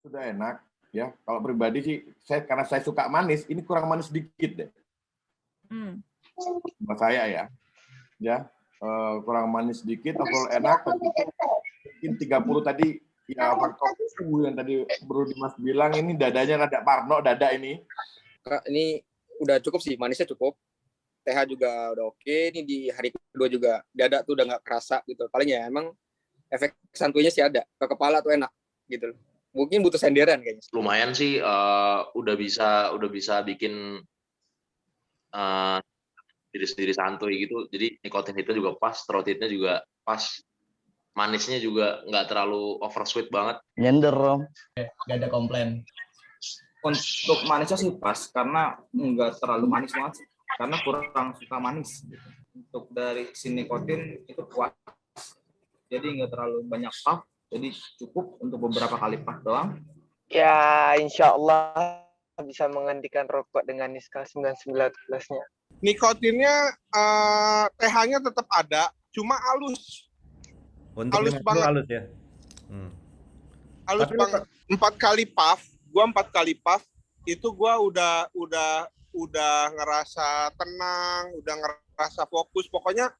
Sudah enak ya. Kalau pribadi sih, karena saya suka manis, ini kurang manis dikit deh. Buat saya ya, kurang manis dikit, overall enak. Mungkin 30 tadi, ya faktor yang tadi Bro Dimas bilang, ini dadanya rada parno, dada ini. Ini udah cukup sih, manisnya cukup. TH juga udah oke. Ini di hari kedua juga dada tuh udah nggak kerasa gitu. Paling ya emang efek santuinya sih ada. Ke kepala tuh enak gitu. Mungkin butuh senderan kayaknya. Lumayan sih, udah bisa bikin diri sendiri santuy gitu. Jadi nikotin itu juga pas, throat-nya juga pas, manisnya juga nggak terlalu oversweet banget. Nyender Om. Nggak ada komplain. Untuk manisnya sih pas, karena nggak terlalu manis banget, karena kurang suka manis. Untuk dari si nikotin itu puas, jadi nggak terlalu banyak puff, jadi cukup untuk beberapa kali puff doang. Ya, insya Allah bisa menghentikan rokok dengan Niska 99 plusnya. Nikotinnya TH-nya tetap ada, cuma halus. Untuk halus banget. Halus ya. Halus Tapi banget. 4 kali puff, gua 4 kali puff itu gua udah ngerasa tenang, udah ngerasa fokus. Pokoknya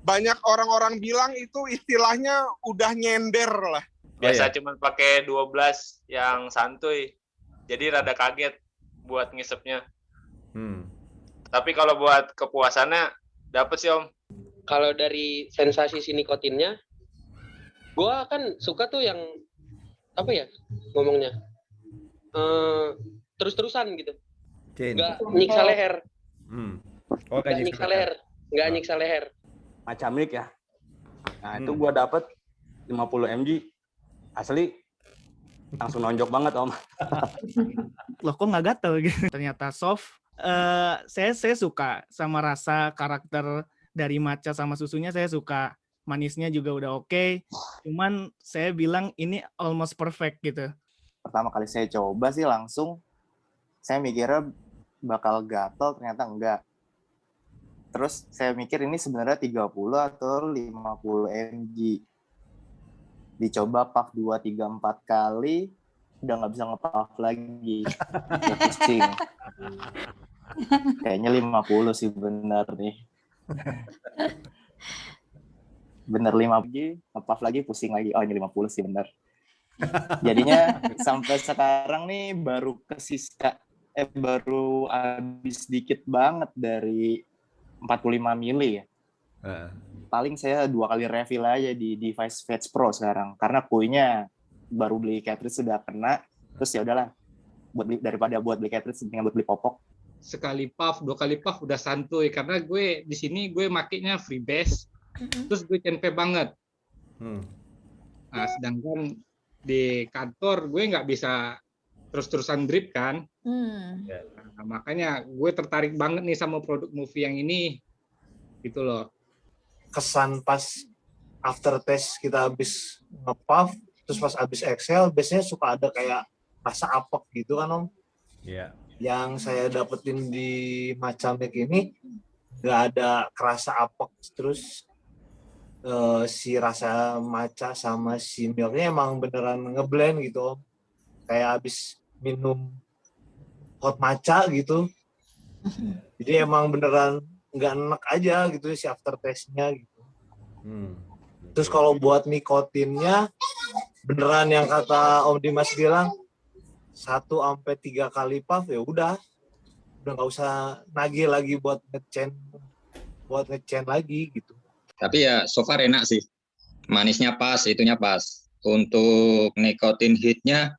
banyak orang-orang bilang itu istilahnya udah nyender lah. Biasa cuma pakai 12 yang santuy. Jadi rada kaget buat ngisepnya. Tapi kalau buat kepuasannya dapet sih Om. Kalau dari sensasi si nikotinnya, gua kan suka tuh yang apa ya ngomongnya, terus-terusan gitu. Nggak nyiksa leher. Nggak nyiksa leher. Nggak nyiksa leher. Macam mik ya. Nah itu gua dapet 50 mg. Asli langsung nonjok banget Om. Loh kok nggak gatel gitu. Ternyata soft. Saya suka sama rasa karakter dari matcha sama susunya, saya suka. Manisnya juga udah oke. Cuman saya bilang ini almost perfect gitu. Pertama kali saya coba sih langsung saya mikirnya bakal gatel, ternyata enggak. Terus saya mikir ini sebenarnya 30 atau 50 mg. Dicoba puff 2, 3, 4 kali, udah nggak bisa nge-puff lagi. Udah pusing. Kayaknya 50 sih bener nih. Bener 5 lagi, nge-puff lagi, pusing lagi. Oh ini 50 sih bener. Jadinya sampai sekarang nih baru baru habis dikit banget dari 45 mili ya. Paling saya 2 kali refill aja di device Fetch Pro sekarang karena kuinya baru beli cartridge sudah kena, terus ya udahlah daripada buat beli cartridge mendingan buat beli popok. Sekali puff, 2 kali puff udah santuy karena gue di sini gue makainya freebase, terus gue cenpe banget. Nah, sedangkan di kantor gue nggak bisa terus-terusan drip kan. Nah, makanya gue tertarik banget nih sama produk Movie yang ini, gitu loh. Kesan pas after test kita habis nge-puff, terus pas habis exhale, biasanya suka ada kayak rasa apek gitu kan Om. Iya. Yang saya dapetin di matcha milk ini nggak ada kerasa apek, terus si rasa matcha sama si milknya emang beneran ngeblend gitu Om. Kayak habis minum hot matcha gitu. Jadi emang beneran nggak enak aja gitu si after taste-nya gitu. Terus kalau buat nikotinnya beneran yang kata Om Dimas bilang 1-3 kali puff ya udah nggak usah nagih lagi buat nge-chain lagi gitu. Tapi ya so far enak sih. Manisnya pas, itunya pas. Untuk nikotin hitnya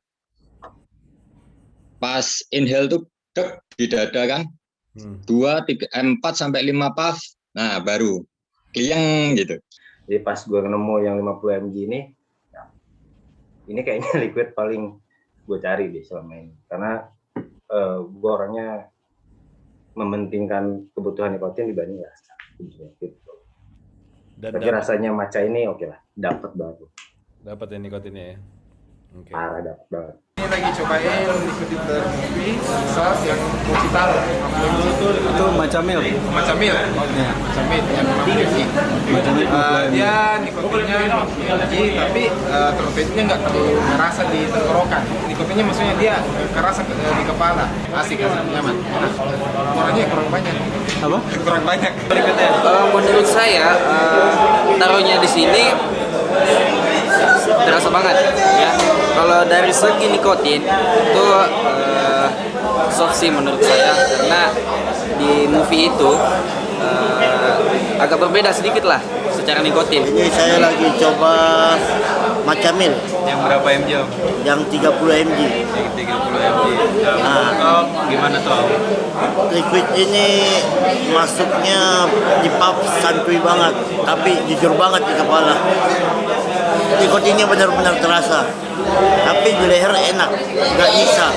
pas inhale tuh dek di dada kan. 2, 3, 4 sampai 5 puff. Nah, baru klieng gitu. Jadi pas gue nemu yang 50 mg ini kayaknya liquid paling gue cari deh selama ini. Karena gue orangnya mementingkan kebutuhan nikotin dibanding rasa. Gitu. Tapi rasanya matcha ini oke lah, dapat baru. Dapat ya nikotinnya ya. Parah dapet banget. Ini lagi cobain liquid movie sauce yang Mochitaro. Itu macamil. Macamil. Ya. Macamil yang 50 mg. Dia nikotinnya 50 mg tapi terpentingnya nggak terlalu merasa di tenggorokan. Nikotinnya maksudnya dia kerasa di kepala. Asik nyaman. Enak. Kurangnya kurang banyak. Apa? Kurang banyak. Menurut saya taruhnya di sini terasa banget ya. Kalau dari segi nikotin itu soft sih menurut saya, karena di movie itu agak berbeda sedikit lah secara nikotin. Ini saya lagi coba Macamil. Yang berapa mg? Yang 30 mg. Yang 30 mg. Nah, gimana tuh? Liquid ini masuknya di pub santuy banget, tapi jujur banget di kepala. Nikotinnya benar-benar terasa, tapi di leher enak, nggak nyiksa.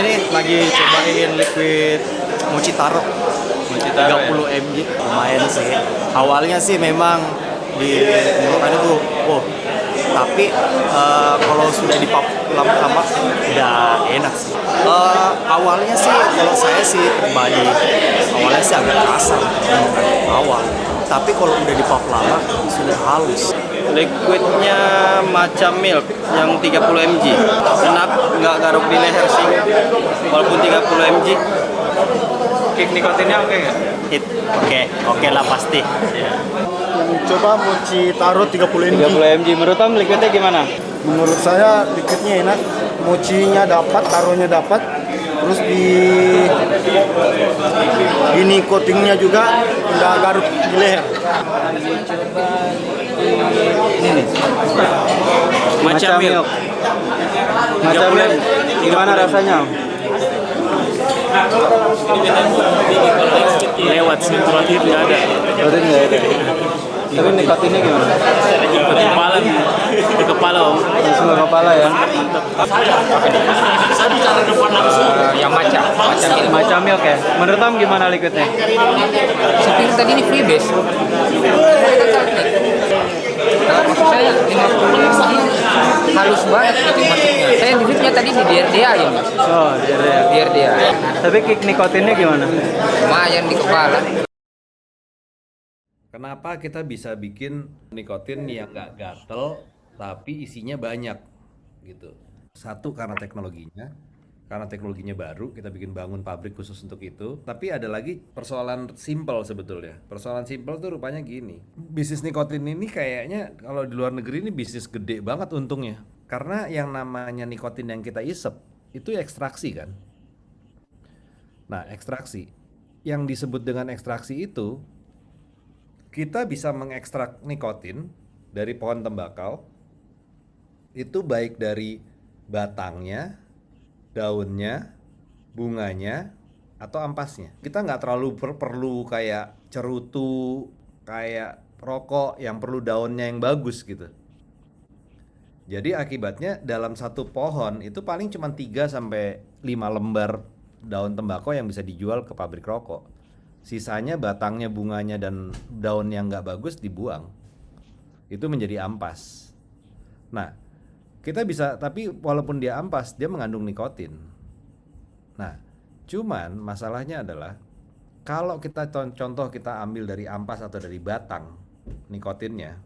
Ini lagi cobain liquid Mochitaro. 30 mg. Lumayan sih. Awalnya sih memang di tenggorokan itu, tapi kalau sudah di pop lama-lama udah enak sih. Awalnya sih kalau saya sih pribadi awalnya sih agak kasar awal, tapi kalau udah di pop lama sudah halus. Liquidnya macam milk yang 30 mg, enak, nggak garuk di leher sih walaupun 30 mg. Kick nikotinnya oke nggak? Oke lah pasti. Coba Mochitaro 30 mg. 30 mg. Menurut Om liquidnya gimana? Menurut saya liquidnya enak, mochinya dapat, taruhnya dapat, terus di nikotinnya juga nggak garuk di leher. Ini nih. Macam milk. Macam milk. Gimana rasanya? Lewat sih, protein nggak ada. Protein nggak ada. Tapi nikotinnya gimana? Di kepala Om. Langsung ke kepala ya. Yang macam milk ya. Menurut Om gimana liquidnya? Saya pikir tadi ini free base. Maksud saya 50 halus banget gitu maksudnya. Saya liquidnya tadi di DRDA ya Mas. Oh, DRDA. Tapi kick nikotinnya gimana? Lumayan di kepala. Kenapa kita bisa bikin nikotin yang nggak gatel tapi isinya banyak gitu? Satu karena teknologinya baru, kita bikin bangun pabrik khusus untuk itu. Tapi ada lagi persoalan simpel sebetulnya. Persoalan simpel tuh rupanya gini. Bisnis nikotin ini kayaknya kalau di luar negeri ini bisnis gede banget untungnya. Karena yang namanya nikotin yang kita isep itu ekstraksi kan. Nah, ekstraksi. Yang disebut dengan ekstraksi itu kita bisa mengekstrak nikotin dari pohon tembakau itu baik dari batangnya, daunnya, bunganya, atau ampasnya. Kita nggak terlalu perlu kayak cerutu, kayak rokok yang perlu daunnya yang bagus gitu. Jadi akibatnya dalam satu pohon itu paling cuma 3-5 lembar daun tembakau yang bisa dijual ke pabrik rokok. Sisanya batangnya, bunganya, dan daun yang nggak bagus dibuang. Itu menjadi ampas. Nah, kita bisa, tapi walaupun dia ampas, dia mengandung nikotin. Nah, cuman masalahnya adalah kalau kita contoh kita ambil dari ampas atau dari batang nikotinnya,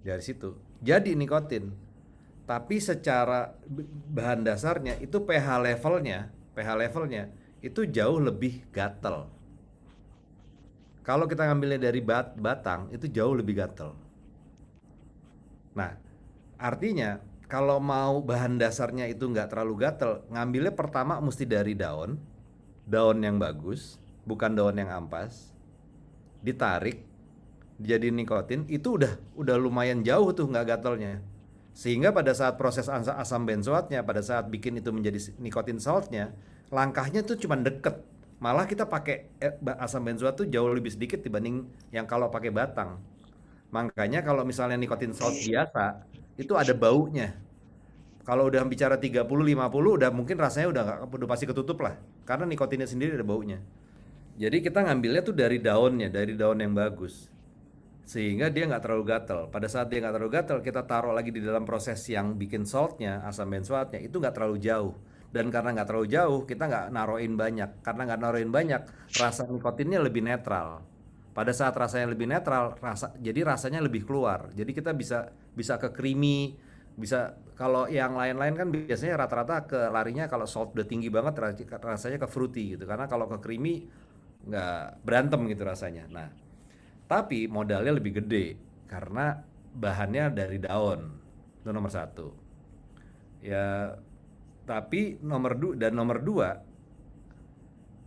dari situ jadi nikotin. Tapi secara bahan dasarnya itu pH levelnya itu jauh lebih gatel. Kalau kita ngambilnya dari batang itu jauh lebih gatel. Nah, artinya kalau mau bahan dasarnya itu nggak terlalu gatel, ngambilnya pertama mesti dari daun yang bagus, bukan daun yang ampas, ditarik, jadi nikotin, itu udah lumayan jauh tuh nggak gatelnya. Sehingga pada saat proses asam benzoatnya, pada saat bikin itu menjadi nikotin saltnya, langkahnya tuh cuma deket. Malah kita pakai asam benzoat tuh jauh lebih sedikit dibanding yang kalau pakai batang. Makanya kalau misalnya nikotin salt biasa, itu ada baunya. Kalau udah bicara 30-50 udah mungkin rasanya udah pasti ketutup lah. Karena nikotinnya sendiri ada baunya. Jadi kita ngambilnya tuh dari daunnya, dari daun yang bagus. sehingga dia nggak terlalu gatel. Pada saat dia nggak terlalu gatel, kita taruh lagi di dalam proses yang bikin saltnya, asam benzoatnya, itu nggak terlalu jauh. Dan karena nggak terlalu jauh, kita nggak naruhin banyak. Karena nggak naruhin banyak, rasa nikotinnya lebih netral. Pada saat rasanya lebih netral, jadi rasanya lebih keluar. Jadi kita bisa ke creamy, bisa, kalau yang lain-lain kan biasanya rata-rata ke larinya kalau salt udah tinggi banget rasanya ke fruity gitu. Karena kalau ke creamy nggak berantem gitu rasanya. Nah, tapi modalnya lebih gede karena bahannya dari daun. Itu nomor satu. Ya, tapi nomor dua,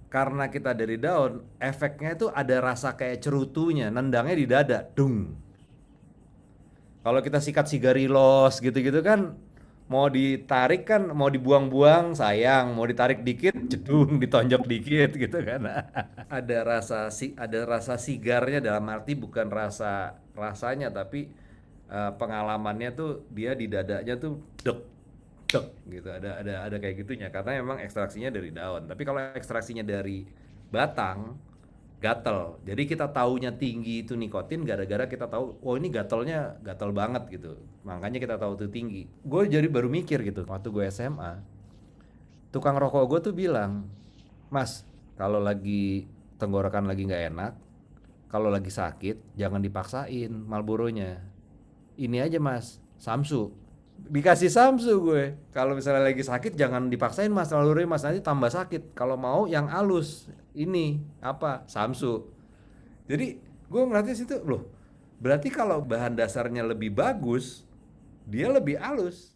karena kita dari daun, efeknya itu ada rasa kayak cerutunya, nendangnya di dada, dung. Kalau kita sikat sigarilos gitu-gitu kan, mau ditarik kan, mau dibuang-buang sayang, mau ditarik dikit, jedung, ditonjok dikit gitu kan. Ada rasa sigarnya, dalam arti bukan rasanya, tapi pengalamannya tuh dia di dadanya tuh dek gitu, ada kayak gitunya karena memang ekstraksinya dari daun. Tapi kalau ekstraksinya dari batang, gatel. Jadi kita taunya tinggi itu nikotin gara-gara kita tahu, oh ini gatel banget gitu, makanya kita tahu itu tinggi. Gue jadi baru mikir gitu waktu gue SMA, tukang rokok gue tuh bilang, Mas, kalau lagi tenggorokan lagi nggak enak, kalau lagi sakit jangan dipaksain Marlboro-nya, ini aja Mas, Samsu. Dikasih Samsu gue. Kalau misalnya lagi sakit jangan dipaksain Mas, Marlboro Mas, nanti tambah sakit. Kalau mau yang halus, ini apa? Samsu. Jadi gue ngeliatnya situ, loh, berarti kalau bahan dasarnya lebih bagus, dia lebih halus.